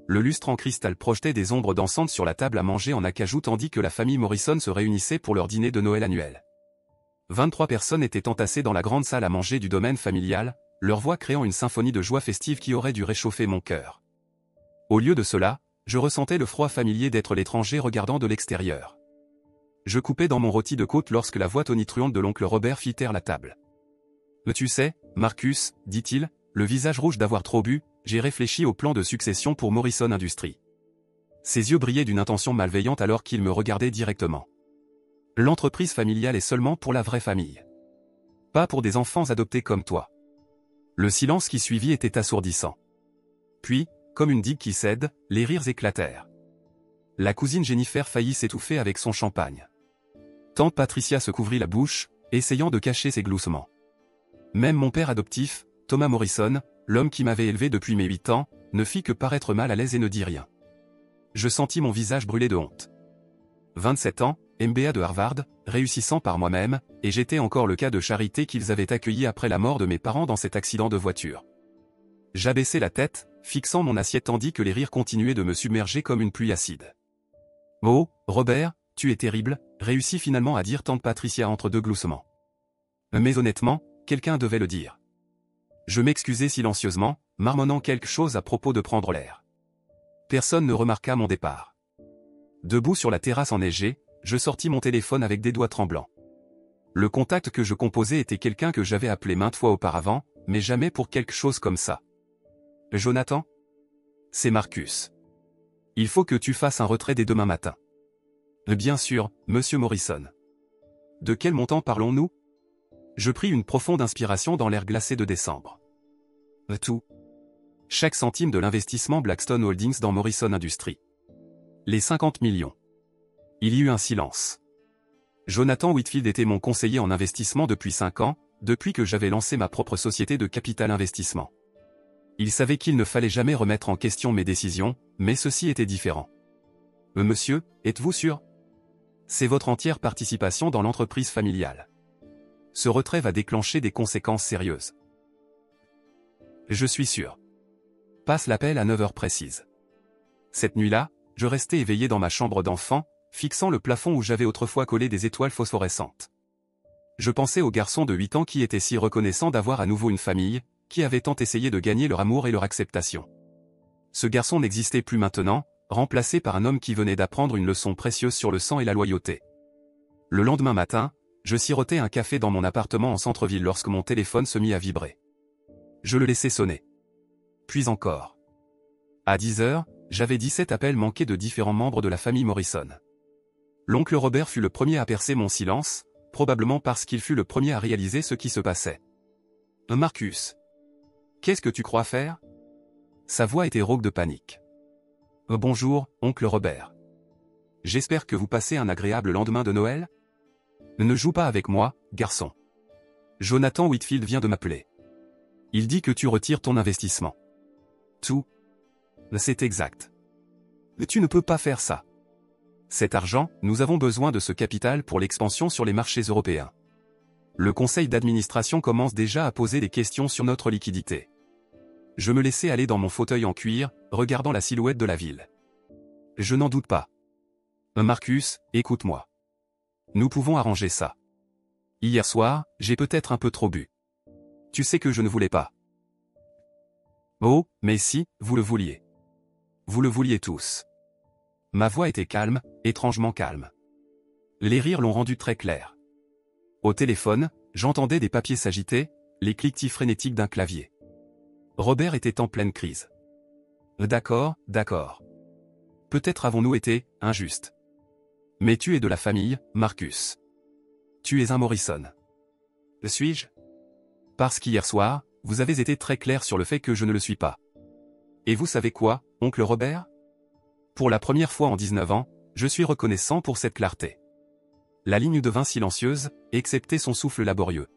le lustre en cristal projetait des ombres dansantes sur la table à manger en acajou tandis que la famille Morrison se réunissait pour leur dîner de Noël annuel. 23 personnes étaient entassées dans la grande salle à manger du domaine familial, leur voix créant une symphonie de joie festive qui aurait dû réchauffer mon cœur. Au lieu de cela, je ressentais le froid familier d'être l'étranger regardant de l'extérieur. Je coupais dans mon rôti de côte lorsque la voix tonitruante de l'oncle Robert fit taire la table. « Tu sais, Marcus, dit-il, le visage rouge d'avoir trop bu, j'ai réfléchi au plan de succession pour Morrison Industries. » Ses yeux brillaient d'une intention malveillante alors qu'il me regardait directement. « L'entreprise familiale est seulement pour la vraie famille. Pas pour des enfants adoptés comme toi. » Le silence qui suivit était assourdissant. Puis, comme une digue qui cède, les rires éclatèrent. La cousine Jennifer faillit s'étouffer avec son champagne. Tante Patricia se couvrit la bouche, essayant de cacher ses gloussements. Même mon père adoptif, Thomas Morrison, l'homme qui m'avait élevé depuis mes 8 ans, ne fit que paraître mal à l'aise et ne dit rien. Je sentis mon visage brûler de honte. 27 ans, MBA de Harvard, réussissant par moi-même, et j'étais encore le cas de charité qu'ils avaient accueilli après la mort de mes parents dans cet accident de voiture. J'abaissai la tête, fixant mon assiette tandis que les rires continuaient de me submerger comme une pluie acide. « Oh, Robert, tu es terrible », réussit finalement à dire tante Patricia entre deux gloussements. Mais honnêtement, quelqu'un devait le dire. Je m'excusai silencieusement, marmonnant quelque chose à propos de prendre l'air. Personne ne remarqua mon départ. Debout sur la terrasse enneigée, je sortis mon téléphone avec des doigts tremblants. Le contact que je composais était quelqu'un que j'avais appelé maintes fois auparavant, mais jamais pour quelque chose comme ça. « Jonathan ? C'est Marcus. Il faut que tu fasses un retrait dès demain matin. » « Bien sûr, monsieur Morrison. » « De quel montant parlons-nous ? » Je pris une profonde inspiration dans l'air glacé de décembre. « Tout. Chaque centime de l'investissement Blackstone Holdings dans Morrison Industries. Les 50 millions. » Il y eut un silence. Jonathan Whitfield était mon conseiller en investissement depuis 5 ans, depuis que j'avais lancé ma propre société de capital investissement. Il savait qu'il ne fallait jamais remettre en question mes décisions, mais ceci était différent. « Monsieur, êtes-vous sûr ? C'est votre entière participation dans l'entreprise familiale. Ce retrait va déclencher des conséquences sérieuses. » Je suis sûr. Passe l'appel à 9 heures précises. Cette nuit-là, je restais éveillé dans ma chambre d'enfant, fixant le plafond où j'avais autrefois collé des étoiles phosphorescentes. Je pensais au garçon de 8 ans qui était si reconnaissant d'avoir à nouveau une famille, qui avait tant essayé de gagner leur amour et leur acceptation. Ce garçon n'existait plus maintenant, remplacé par un homme qui venait d'apprendre une leçon précieuse sur le sang et la loyauté. Le lendemain matin, je sirotais un café dans mon appartement en centre-ville lorsque mon téléphone se mit à vibrer. Je le laissai sonner. Puis encore. À 10 heures, j'avais 17 appels manqués de différents membres de la famille Morrison. L'oncle Robert fut le premier à percer mon silence, probablement parce qu'il fut le premier à réaliser ce qui se passait. « Marcus. Qu'est-ce que tu crois faire ?» Sa voix était rauque de panique. « Bonjour, oncle Robert. J'espère que vous passez un agréable lendemain de Noël ? Ne joue pas avec moi, garçon. Jonathan Whitfield vient de m'appeler. Il dit que tu retires ton investissement. » Tout. C'est exact. Tu ne peux pas faire ça. Cet argent, nous avons besoin de ce capital pour l'expansion sur les marchés européens. Le conseil d'administration commence déjà à poser des questions sur notre liquidité. Je me laissais aller dans mon fauteuil en cuir, regardant la silhouette de la ville. Je n'en doute pas. Marcus, écoute-moi. Nous pouvons arranger ça. Hier soir, j'ai peut-être un peu trop bu. Tu sais que je ne voulais pas. Oh, mais si, vous le vouliez. Vous le vouliez tous. Ma voix était calme, étrangement calme. Les rires l'ont rendu très clair. Au téléphone, j'entendais des papiers s'agiter, les cliquetis frénétiques d'un clavier. Robert était en pleine crise. D'accord, d'accord. Peut-être avons-nous été injustes. Mais tu es de la famille, Marcus. Tu es un Morrison. Le suis-je ? Parce qu'hier soir, vous avez été très clair sur le fait que je ne le suis pas. Et vous savez quoi, oncle Robert ? Pour la première fois en 19 ans, je suis reconnaissant pour cette clarté. La ligne devint silencieuse, excepté son souffle laborieux.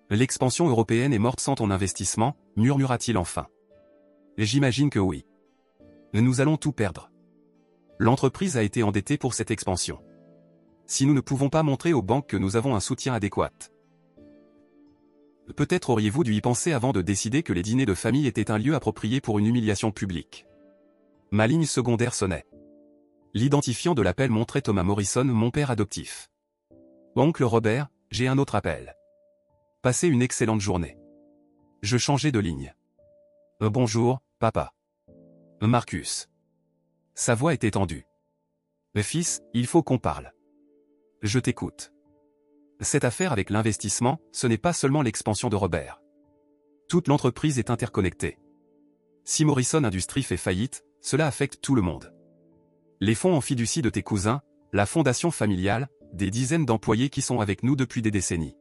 L'expansion européenne est morte sans ton investissement, murmura-t-il enfin. J'imagine que oui. Nous allons tout perdre. L'entreprise a été endettée pour cette expansion. Si nous ne pouvons pas montrer aux banques que nous avons un soutien adéquat. Peut-être auriez-vous dû y penser avant de décider que les dîners de famille étaient un lieu approprié pour une humiliation publique. Ma ligne secondaire sonnait. L'identifiant de l'appel montrait Thomas Morrison, mon père adoptif. Oncle Robert, j'ai un autre appel. Passez une excellente journée. Je changeai de ligne. Bonjour, papa. Marcus. Sa voix était tendue. Fils, il faut qu'on parle. Je t'écoute. Cette affaire avec l'investissement, ce n'est pas seulement l'expansion de Robert. Toute l'entreprise est interconnectée. Si Morrison Industries fait faillite, cela affecte tout le monde. Les fonds en fiducie de tes cousins, la fondation familiale, des dizaines d'employés qui sont avec nous depuis des décennies.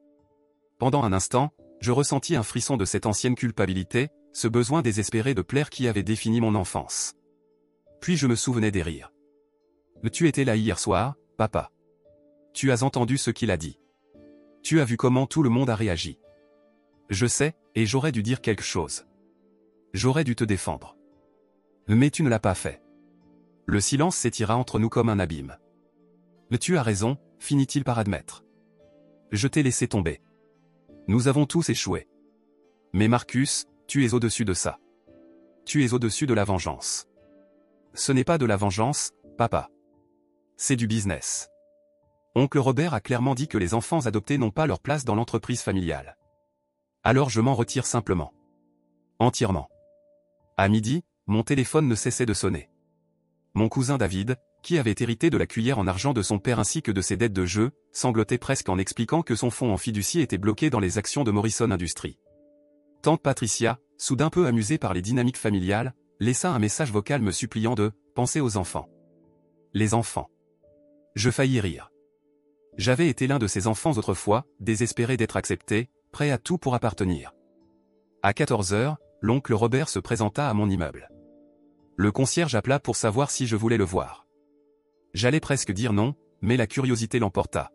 Pendant un instant, je ressentis un frisson de cette ancienne culpabilité, ce besoin désespéré de plaire qui avait défini mon enfance. Puis je me souvenais des rires. Tu étais là hier soir, papa. Tu as entendu ce qu'il a dit. Tu as vu comment tout le monde a réagi. Je sais, et j'aurais dû dire quelque chose. J'aurais dû te défendre. Mais tu ne l'as pas fait. Le silence s'étira entre nous comme un abîme. Tu as raison, finit-il par admettre. Je t'ai laissé tomber. Nous avons tous échoué. Mais Marcus, tu es au-dessus de ça. Tu es au-dessus de la vengeance. Ce n'est pas de la vengeance, papa. C'est du business. Oncle Robert a clairement dit que les enfants adoptés n'ont pas leur place dans l'entreprise familiale. Alors je m'en retire simplement. Entièrement. À midi, mon téléphone ne cessait de sonner. Mon cousin David, qui avait hérité de la cuillère en argent de son père ainsi que de ses dettes de jeu, sanglotait presque en expliquant que son fonds en fiducie était bloqué dans les actions de Morrison Industries. Tante Patricia, soudain peu amusée par les dynamiques familiales, laissa un message vocal me suppliant de « penser aux enfants ». Les enfants. Je faillis rire. J'avais été l'un de ces enfants autrefois, désespéré d'être accepté, prêt à tout pour appartenir. À 14 heures, l'oncle Robert se présenta à mon immeuble. Le concierge appela pour savoir si je voulais le voir. J'allais presque dire non, mais la curiosité l'emporta.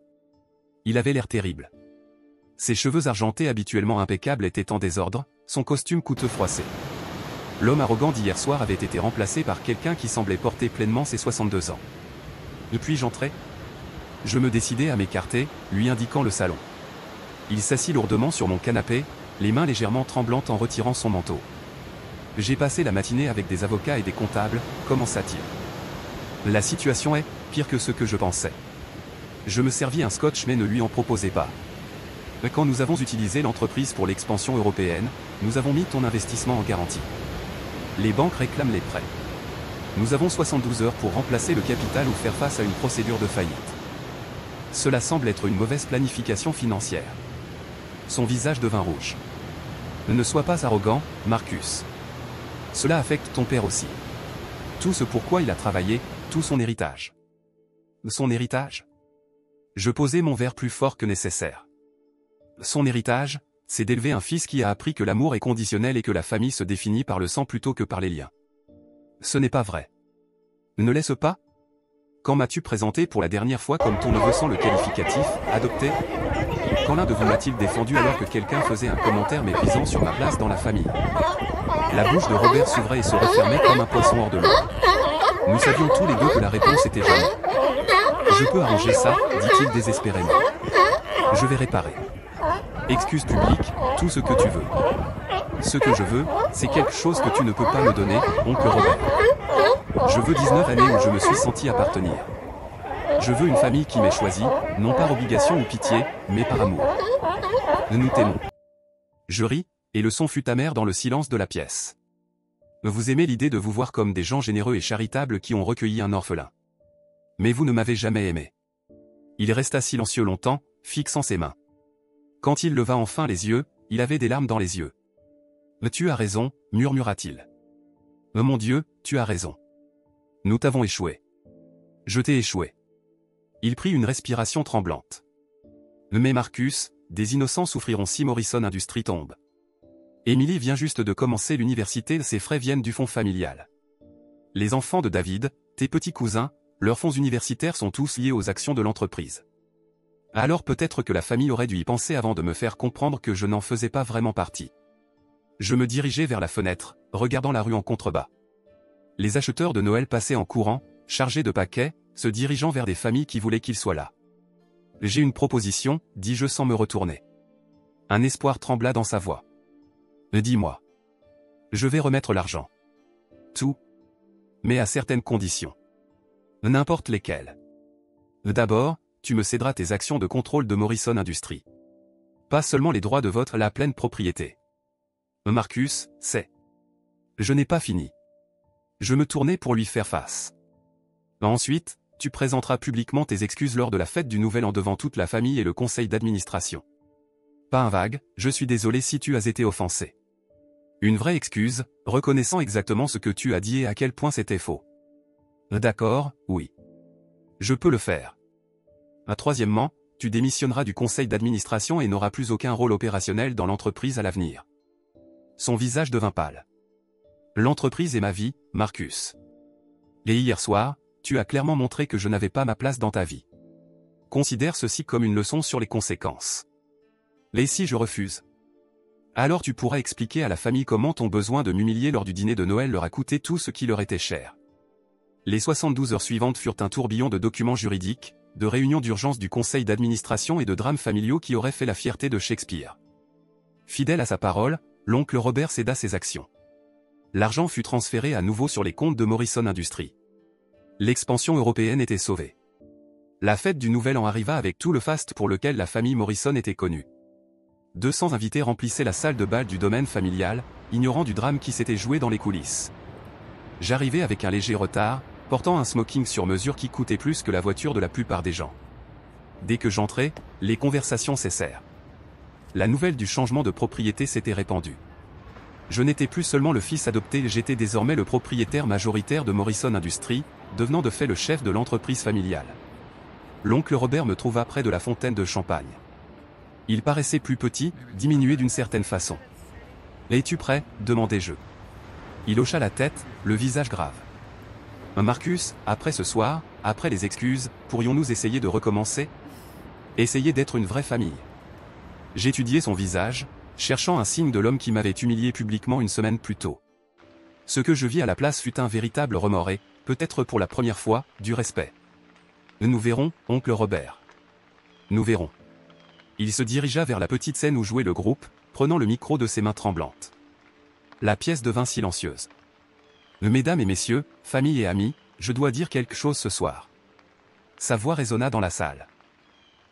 Il avait l'air terrible. Ses cheveux argentés habituellement impeccables étaient en désordre, son costume coûteux froissé. L'homme arrogant d'hier soir avait été remplacé par quelqu'un qui semblait porter pleinement ses 62 ans. Depuis j'entrais. Je me décidai à m'écarter, lui indiquant le salon. Il s'assit lourdement sur mon canapé, les mains légèrement tremblantes en retirant son manteau. J'ai passé la matinée avec des avocats et des comptables, commença-t-il. La situation est pire que ce que je pensais. Je me servis un scotch mais ne lui en proposai pas. Quand nous avons utilisé l'entreprise pour l'expansion européenne, nous avons mis ton investissement en garantie. Les banques réclament les prêts. Nous avons 72 heures pour remplacer le capital ou faire face à une procédure de faillite. Cela semble être une mauvaise planification financière. Son visage devint rouge. Ne sois pas arrogant, Marcus. Cela affecte ton père aussi. Tout ce pourquoi il a travaillé, tout son héritage. Son héritage? Je posai mon verre plus fort que nécessaire. Son héritage, c'est d'élever un fils qui a appris que l'amour est conditionnel et que la famille se définit par le sang plutôt que par les liens. Ce n'est pas vrai. Ne laisse pas? Quand m'as-tu présenté pour la dernière fois comme ton neveu sans le qualificatif, adopté? Quand l'un de vous m'a-t-il défendu alors que quelqu'un faisait un commentaire méprisant sur ma place dans la famille? La bouche de Robert s'ouvrait et se refermait comme un poisson hors de l'eau. Nous savions tous les deux que la réponse était jamais. Je peux arranger ça, dit-il désespérément. Je vais réparer. Excuse publique, tout ce que tu veux. Ce que je veux, c'est quelque chose que tu ne peux pas me donner, oncle Robert. Je veux 19 années où je me suis senti appartenir. Je veux une famille qui m'ait choisi, non par obligation ou pitié, mais par amour. Nous t'aimons. Je ris, et le son fut amer dans le silence de la pièce. Vous aimez l'idée de vous voir comme des gens généreux et charitables qui ont recueilli un orphelin. Mais vous ne m'avez jamais aimé. Il resta silencieux longtemps, fixant ses mains. Quand il leva enfin les yeux, il avait des larmes dans les yeux. Tu as raison, murmura-t-il. Mon Dieu, tu as raison. Nous t'avons échoué. Je t'ai échoué. Il prit une respiration tremblante. Mais Marcus, des innocents souffriront si Morrison Industries tombe. Émilie vient juste de commencer l'université, ses frais viennent du fonds familial. Les enfants de David, tes petits cousins, leurs fonds universitaires sont tous liés aux actions de l'entreprise. Alors peut-être que la famille aurait dû y penser avant de me faire comprendre que je n'en faisais pas vraiment partie. Je me dirigeai vers la fenêtre, regardant la rue en contrebas. Les acheteurs de Noël passaient en courant, chargés de paquets, se dirigeant vers des familles qui voulaient qu'ils soient là. J'ai une proposition, dis-je sans me retourner. Un espoir trembla dans sa voix. Dis-moi. Je vais remettre l'argent. Tout. Mais à certaines conditions. N'importe lesquelles. D'abord, tu me céderas tes actions de contrôle de Morrison Industries. Pas seulement les droits de vote, la pleine propriété. Marcus, c'est. Je n'ai pas fini. Je me tournais pour lui faire face. Ensuite, tu présenteras publiquement tes excuses lors de la fête du Nouvel An devant toute la famille et le conseil d'administration. Pas un vague, je suis désolé si tu as été offensé. Une vraie excuse, reconnaissant exactement ce que tu as dit et à quel point c'était faux. D'accord, oui. Je peux le faire. Troisièmement, tu démissionneras du conseil d'administration et n'auras plus aucun rôle opérationnel dans l'entreprise à l'avenir. Son visage devint pâle. L'entreprise est ma vie, Marcus. Et hier soir, tu as clairement montré que je n'avais pas ma place dans ta vie. Considère ceci comme une leçon sur les conséquences. Et si je refuse? Alors tu pourras expliquer à la famille comment ton besoin de m'humilier lors du dîner de Noël leur a coûté tout ce qui leur était cher. Les 72 heures suivantes furent un tourbillon de documents juridiques, de réunions d'urgence du conseil d'administration et de drames familiaux qui auraient fait la fierté de Shakespeare. Fidèle à sa parole, l'oncle Robert céda ses actions. L'argent fut transféré à nouveau sur les comptes de Morrison Industries. L'expansion européenne était sauvée. La fête du Nouvel An arriva avec tout le faste pour lequel la famille Morrison était connue. 200 invités remplissaient la salle de bal du domaine familial, ignorant du drame qui s'était joué dans les coulisses. J'arrivais avec un léger retard, portant un smoking sur mesure qui coûtait plus que la voiture de la plupart des gens. Dès que j'entrais, les conversations cessèrent. La nouvelle du changement de propriété s'était répandue. Je n'étais plus seulement le fils adopté, j'étais désormais le propriétaire majoritaire de Morrison Industries, devenant de fait le chef de l'entreprise familiale. L'oncle Robert me trouva près de la fontaine de champagne. Il paraissait plus petit, diminué d'une certaine façon. « Es-tu prêt ?» demandai-je. Il hocha la tête, le visage grave. « Marcus, après ce soir, après les excuses, pourrions-nous essayer de recommencer? Essayer d'être une vraie famille. » J'étudiai son visage, cherchant un signe de l'homme qui m'avait humilié publiquement une semaine plus tôt. Ce que je vis à la place fut un véritable remords et, peut-être pour la première fois, du respect. « Nous verrons, oncle Robert. Nous verrons. » Il se dirigea vers la petite scène où jouait le groupe, prenant le micro de ses mains tremblantes. La pièce devint silencieuse. « Mesdames et messieurs, famille et amis, je dois dire quelque chose ce soir. » Sa voix résonna dans la salle.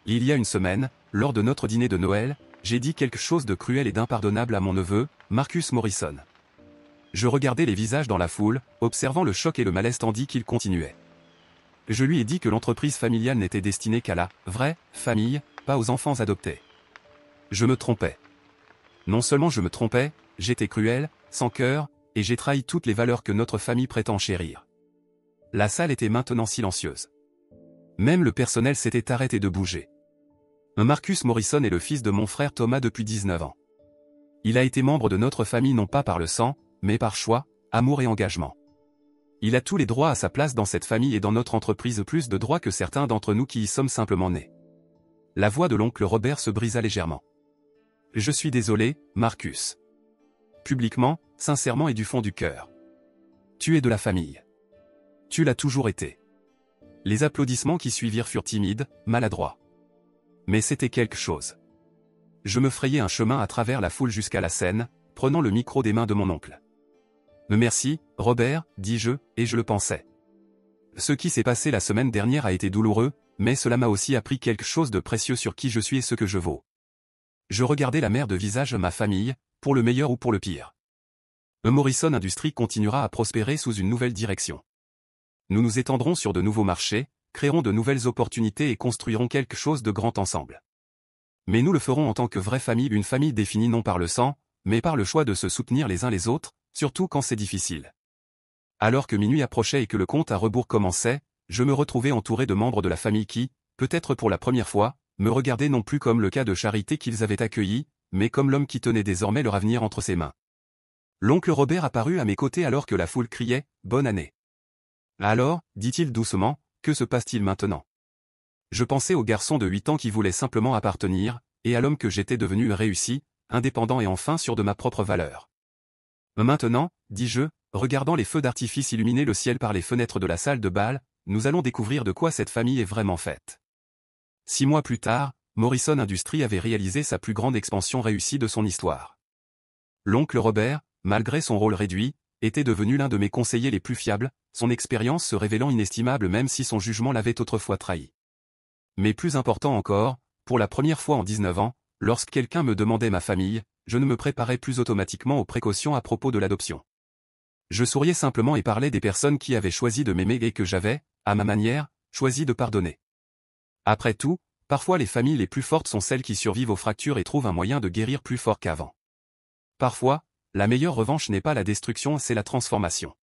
Il y a une semaine, lors de notre dîner de Noël, j'ai dit quelque chose de cruel et d'impardonnable à mon neveu, Marcus Morrison. Je regardais les visages dans la foule, observant le choc et le malaise tandis qu'il continuait. Je lui ai dit que l'entreprise familiale n'était destinée qu'à la vraie famille, pas aux enfants adoptés. Je me trompais. Non seulement je me trompais, j'étais cruel, sans cœur, et j'ai trahi toutes les valeurs que notre famille prétend chérir. La salle était maintenant silencieuse. Même le personnel s'était arrêté de bouger. Marcus Morrison est le fils de mon frère Thomas depuis 19 ans. Il a été membre de notre famille non pas par le sang, mais par choix, amour et engagement. Il a tous les droits à sa place dans cette famille et dans notre entreprise, plus de droits que certains d'entre nous qui y sommes simplement nés. La voix de l'oncle Robert se brisa légèrement. Je suis désolé, Marcus. Publiquement, sincèrement et du fond du cœur. Tu es de la famille. Tu l'as toujours été. Les applaudissements qui suivirent furent timides, maladroits. Mais c'était quelque chose. Je me frayai un chemin à travers la foule jusqu'à la scène, prenant le micro des mains de mon oncle. « Merci, Robert, dis-je, et je le pensais. Ce qui s'est passé la semaine dernière a été douloureux, mais cela m'a aussi appris quelque chose de précieux sur qui je suis et ce que je vaux. » Je regardais la mer de visage ma famille, pour le meilleur ou pour le pire. Morrison Industries continuera à prospérer sous une nouvelle direction. Nous nous étendrons sur de nouveaux marchés, créerons de nouvelles opportunités et construirons quelque chose de grand ensemble. Mais nous le ferons en tant que vraie famille, une famille définie non par le sang, mais par le choix de se soutenir les uns les autres, surtout quand c'est difficile. Alors que minuit approchait et que le compte à rebours commençait, je me retrouvais entouré de membres de la famille qui, peut-être pour la première fois, me regardaient non plus comme le cas de charité qu'ils avaient accueilli, mais comme l'homme qui tenait désormais leur avenir entre ses mains. L'oncle Robert apparut à mes côtés alors que la foule criait « Bonne année !» Alors, dit-il doucement, que se passe-t-il maintenant? Je pensais au garçon de 8 ans qui voulait simplement appartenir, et à l'homme que j'étais devenu réussi, indépendant et enfin sûr de ma propre valeur. Maintenant, dis-je, regardant les feux d'artifice illuminer le ciel par les fenêtres de la salle de bal, nous allons découvrir de quoi cette famille est vraiment faite. 6 mois plus tard, Morrison Industries avait réalisé sa plus grande expansion réussie de son histoire. L'oncle Robert, malgré son rôle réduit, était devenu l'un de mes conseillers les plus fiables, son expérience se révélant inestimable même si son jugement l'avait autrefois trahi. Mais plus important encore, pour la première fois en 19 ans, lorsque quelqu'un me demandait ma famille, je ne me préparais plus automatiquement aux précautions à propos de l'adoption. Je souriais simplement et parlais des personnes qui avaient choisi de m'aimer et que j'avais, à ma manière, choisi de pardonner. Après tout, parfois les familles les plus fortes sont celles qui survivent aux fractures et trouvent un moyen de guérir plus fort qu'avant. Parfois, la meilleure revanche n'est pas la destruction, c'est la transformation.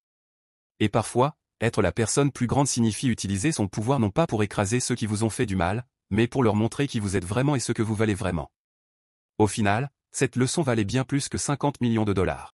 Et parfois, être la personne plus grande signifie utiliser son pouvoir non pas pour écraser ceux qui vous ont fait du mal, mais pour leur montrer qui vous êtes vraiment et ce que vous valez vraiment. Au final, cette leçon valait bien plus que 50 millions de dollars.